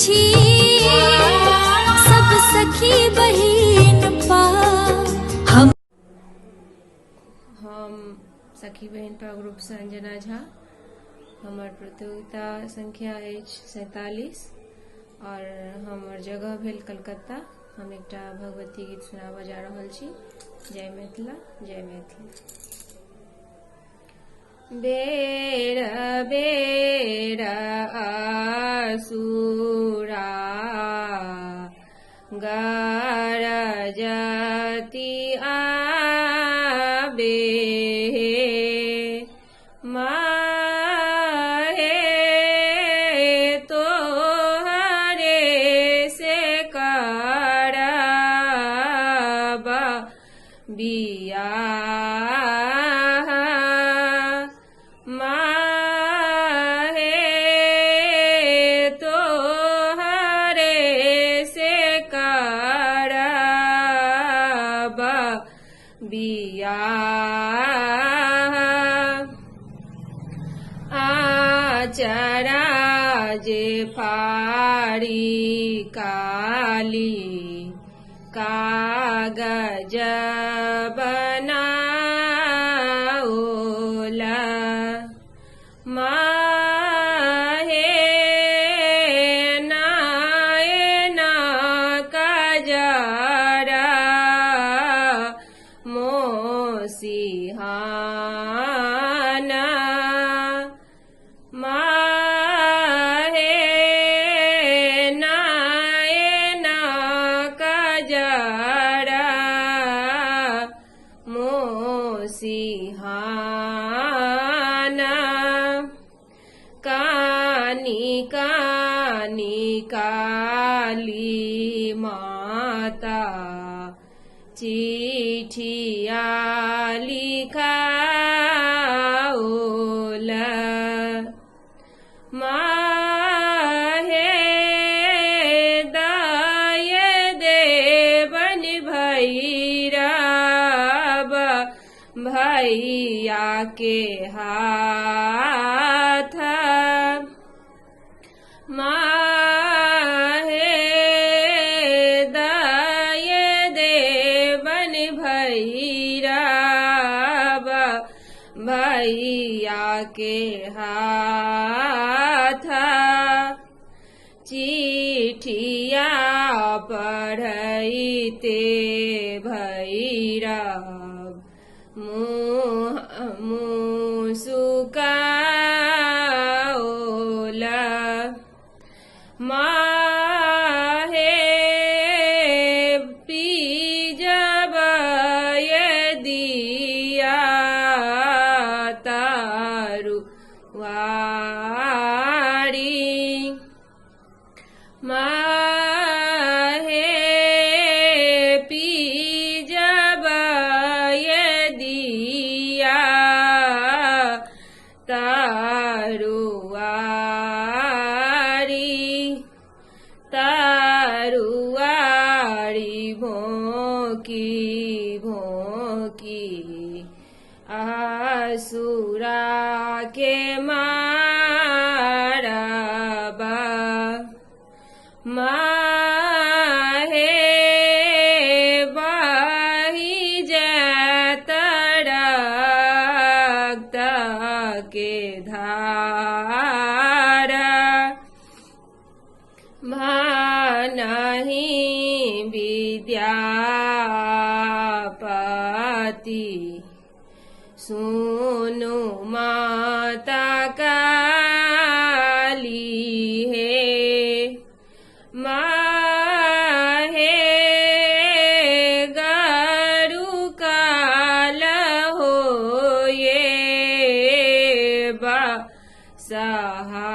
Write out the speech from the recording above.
छी सब सखी बहिन पा। हम सखी बहन पा ग्रुप से अंजना झा। हमार प्रतियोगिता संख्या अछि 47 और हमार जगह भेल कलकत्ता। हम एकटा भगवती गीत सुनाबऽ जा रहल छी। जय मिथिला, जय मैथिली। बेर बेर असुरा गरजति आबे, माहे तोहरे से करब बियाह, माहे तोहरे से करब बियाह। आचरा जे फाड़ी काली कागज बनाओला, माहे नायना कजरा मोसिहाना, माहे नायना कजरा मोसिहाना। कानी कानी काली माता चिठिया लिखाओला, माहे दाय देवन भैरव भैया के हाथ, माहे दाय देवन भैरव भैया के हाथ। चिठिया पढ़ैते भैरव मुँह सुकाओला, माहे पीजब दिया तारुवारी, माहे पीजब दिया तारुवारी, तारुवारी भोंकी भोंकी असुरा के मारब, माहे बही जात रक्त के धारा, भानहि विद्यापति सुनु माता काली हे, माहे गरु काल होए बा सहा।